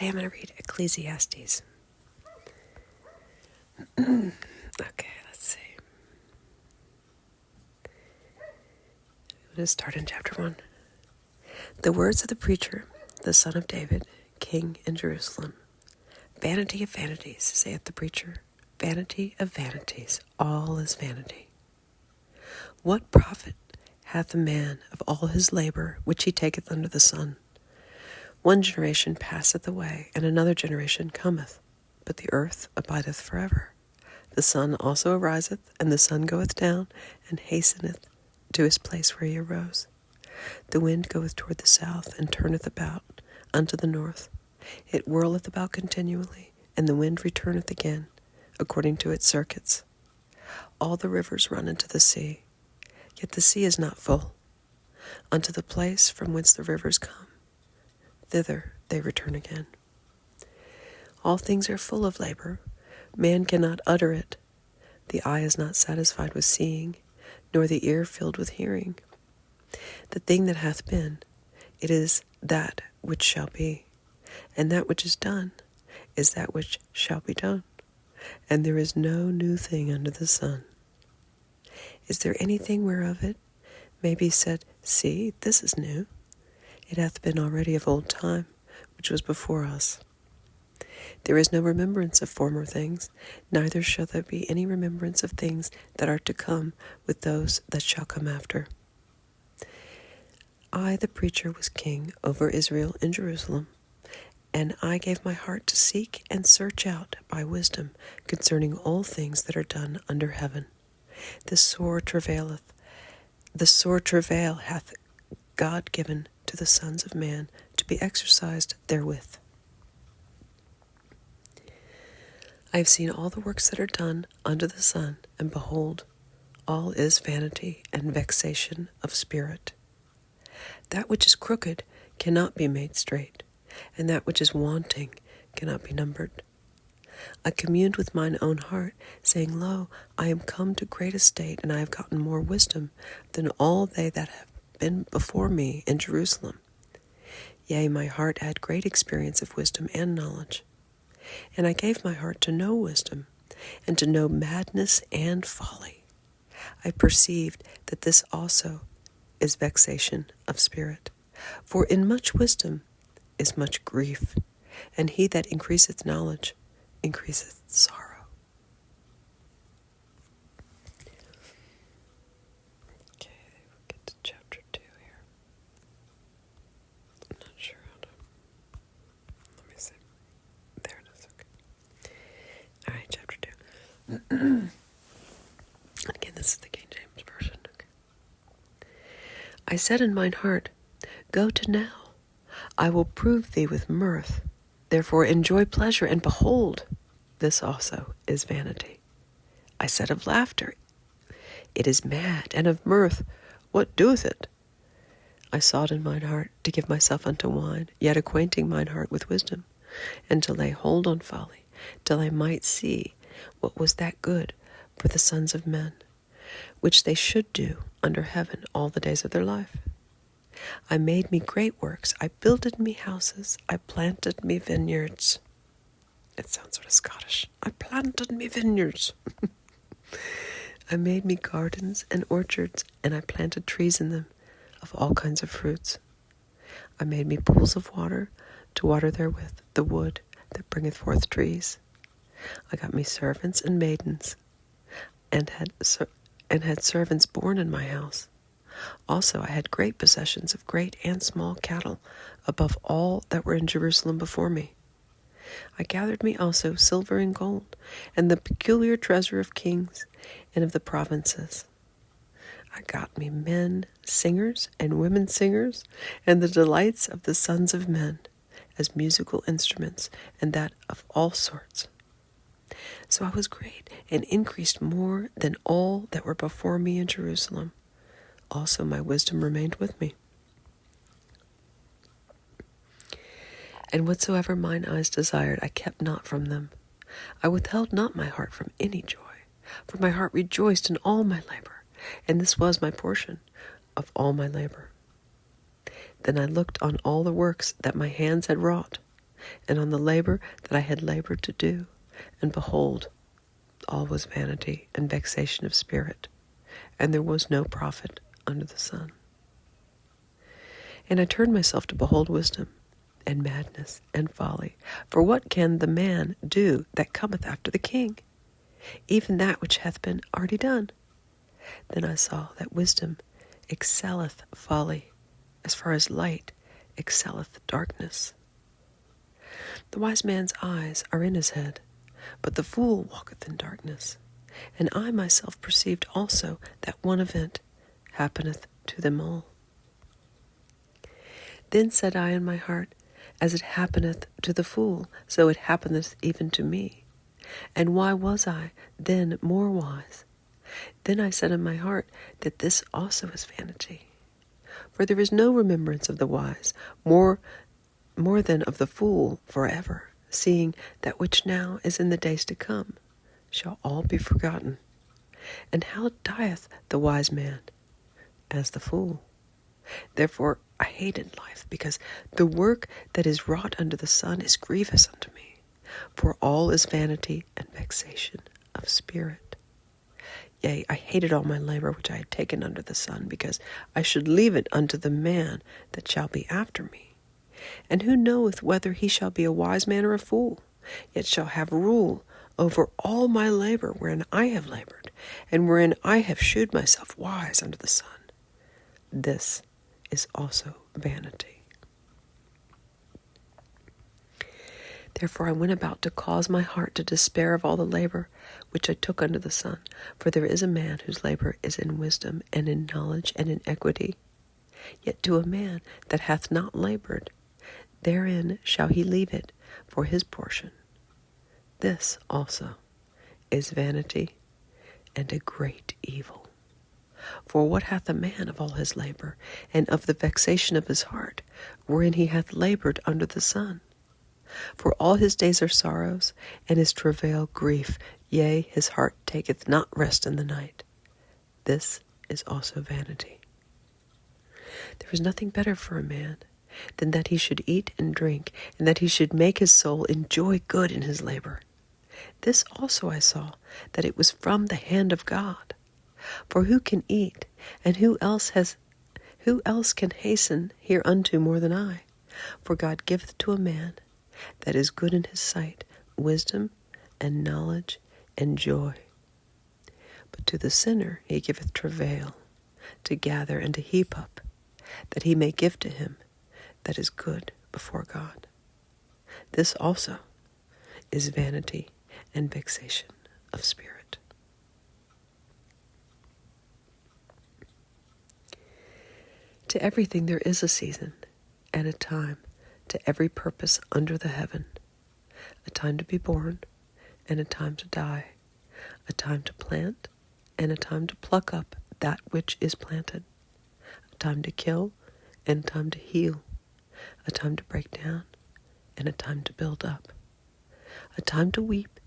Today I'm going to read Ecclesiastes. Okay, let's see. I'm going to start in chapter 1. The words of the preacher, the son of David, king in Jerusalem. Vanity of vanities, saith the preacher. Vanity of vanities, all is vanity. What profit hath a man of all his labor which he taketh under the sun? One generation passeth away, and another generation cometh, but the earth abideth forever. The sun also ariseth, and the sun goeth down, and hasteneth to his place where he arose. The wind goeth toward the south, and turneth about unto the north. It whirleth about continually, and the wind returneth again, according to its circuits. All the rivers run into the sea, yet the sea is not full. Unto the place from whence the rivers come, thither they return again. All things are full of labor. Man cannot utter it. The eye is not satisfied with seeing, nor the ear filled with hearing. The thing that hath been, it is that which shall be, and that which is done is that which shall be done. And there is no new thing under the sun. Is there anything whereof it may be said, See, this is new? It hath been already of old time, which was before us. There is no remembrance of former things, neither shall there be any remembrance of things that are to come with those that shall come after. I, the preacher, was king over Israel in Jerusalem, and I gave my heart to seek and search out by wisdom concerning all things that are done under heaven. The sore travail hath God given to the sons of man to be exercised therewith. I have seen all the works that are done under the sun, and behold, all is vanity and vexation of spirit. That which is crooked cannot be made straight, and that which is wanting cannot be numbered. I communed with mine own heart, saying, Lo, I am come to great estate, and I have gotten more wisdom than all they that have been before me in Jerusalem. Yea, my heart had great experience of wisdom and knowledge. And I gave my heart to know wisdom, and to know madness and folly. I perceived that this also is vexation of spirit. For in much wisdom is much grief, and he that increaseth knowledge increaseth sorrow. Okay, we'll get to chapter 2 here. I'm not sure how to... Let me see. There it is, okay. All right, chapter 2. Again, this is the King James Version. Okay. I said in mine heart, Go to now. I will prove thee with mirth. Therefore enjoy pleasure, and behold, this also is vanity. I said of laughter, It is mad, and of mirth, what doeth it? I sought in mine heart to give myself unto wine, yet acquainting mine heart with wisdom, and to lay hold on folly, till I might see what was that good for the sons of men, which they should do under heaven all the days of their life. I made me great works, I builded me houses, I planted me vineyards. It sounds sort of Scottish. I planted me vineyards. I made me gardens and orchards, and I planted trees in them of all kinds of fruits. I made me pools of water to water therewith the wood that bringeth forth trees. I got me servants and maidens, and had servants born in my house. Also I had great possessions of great and small cattle, above all that were in Jerusalem before me. I gathered me also silver and gold, and the peculiar treasure of kings and of the provinces. I got me men singers and women singers, and the delights of the sons of men, as musical instruments, and that of all sorts. So I was great, and increased more than all that were before me in Jerusalem. Also my wisdom remained with me. And whatsoever mine eyes desired, I kept not from them. I withheld not my heart from any joy, for my heart rejoiced in all my labor, and this was my portion of all my labor. Then I looked on all the works that my hands had wrought, and on the labor that I had labored to do. And behold, all was vanity and vexation of spirit, and there was no profit under the sun. And I turned myself to behold wisdom, and madness, and folly. For what can the man do that cometh after the king? Even that which hath been already done. Then I saw that wisdom excelleth folly, as far as light excelleth darkness. The wise man's eyes are in his head, but the fool walketh in darkness. And I myself perceived also that one event happeneth to them all. Then said I in my heart, as it happeneth to the fool, so it happeneth even to me. And why was I then more wise? Then I said in my heart that this also is vanity. For there is no remembrance of the wise, more than of the fool forever, seeing that which now is in the days to come shall all be forgotten. And how dieth the wise man? As the fool. Therefore I hated life, because the work that is wrought under the sun is grievous unto me. For all is vanity and vexation of spirit. Yea, I hated all my labor which I had taken under the sun, because I should leave it unto the man that shall be after me. And who knoweth whether he shall be a wise man or a fool, yet shall have rule over all my labor wherein I have labored, and wherein I have shewed myself wise under the sun. This is also vanity. Therefore I went about to cause my heart to despair of all the labor which I took under the sun. For there is a man whose labor is in wisdom, and in knowledge, and in equity. Yet to a man that hath not labored, therein shall he leave it for his portion. This also is vanity and a great evil. For what hath a man of all his labor, and of the vexation of his heart, wherein he hath labored under the sun? For all his days are sorrows, and his travail grief, yea, his heart taketh not rest in the night. This is also vanity. There is nothing better for a man than that he should eat and drink, and that he should make his soul enjoy good in his labor. This also I saw, that it was from the hand of God. For who can eat, and who else can hasten hereunto more than I? For God giveth to a man that is good in his sight wisdom and knowledge and joy. But to the sinner he giveth travail, to gather and to heap up, that he may give to him that is good before God. This also is vanity and vexation of spirit. To everything there is a season and a time, to every purpose under the heaven, a time to be born and a time to die, a time to plant and a time to pluck up that which is planted, a time to kill and a time to heal, a time to break down and a time to build up, a time to weep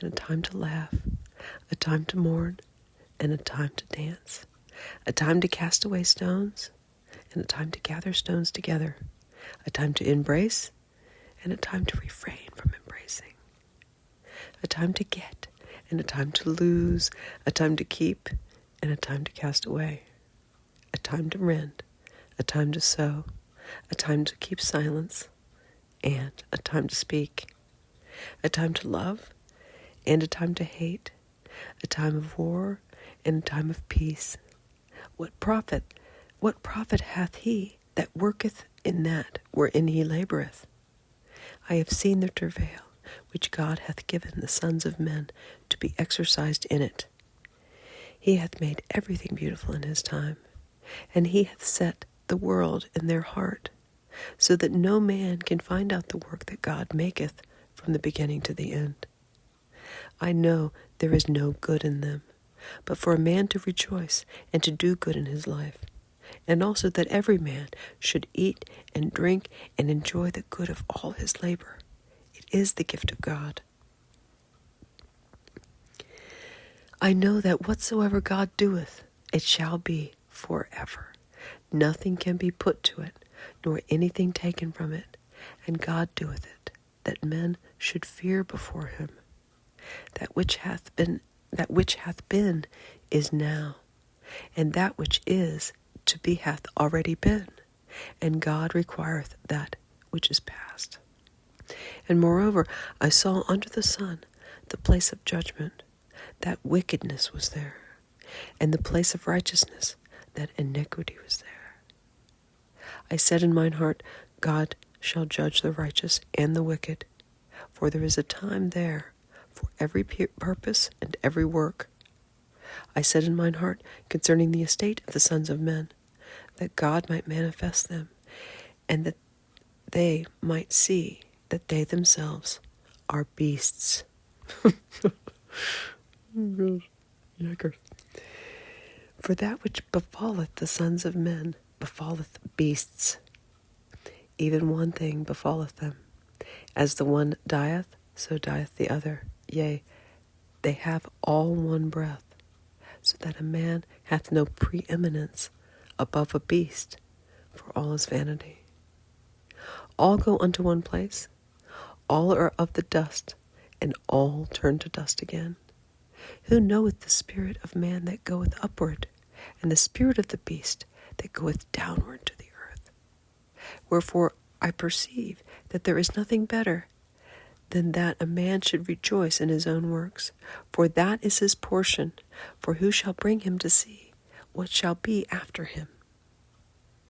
and a time to laugh, a time to mourn and a time to dance, a time to cast away stones and a time to gather stones together, a time to embrace and a time to refrain from embracing, a time to get and a time to lose, a time to keep and a time to cast away, a time to rend, a time to sow, a time to keep silence, and a time to speak, a time to love and a time to hate, a time of war and a time of peace. What profit hath he that worketh in that wherein he laboureth? I have seen the travail which God hath given the sons of men to be exercised in it. He hath made everything beautiful in his time, and he hath set the world in their heart, so that no man can find out the work that God maketh from the beginning to the end. I know there is no good in them, but for a man to rejoice and to do good in his life, and also that every man should eat and drink and enjoy the good of all his labor. It is the gift of God. I know that whatsoever God doeth, it shall be forever. Nothing can be put to it, nor anything taken from it, and God doeth it that men should fear before him. That which hath been is now, and that which is to be hath already been, and God requireth that which is past. And moreover, I saw under the sun the place of judgment, that wickedness was there, and the place of righteousness, that iniquity was there. I said in mine heart, God shall judge the righteous and the wicked, for there is a time there for every purpose and every work. I said in mine heart concerning the estate of the sons of men, that God might manifest them, and that they might see that they themselves are beasts. Oh gosh, yuckers. For that which befalleth the sons of men befalleth beasts. Even one thing befalleth them. As the one dieth, so dieth the other. Yea, they have all one breath, so that a man hath no preeminence above a beast, for all is vanity. All go unto one place, all are of the dust, and all turn to dust again. Who knoweth the spirit of man that goeth upward, and the spirit of the beast that goeth downward to the earth? Wherefore I perceive that there is nothing better than that a man should rejoice in his own works, for that is his portion. For who shall bring him to see what shall be after him?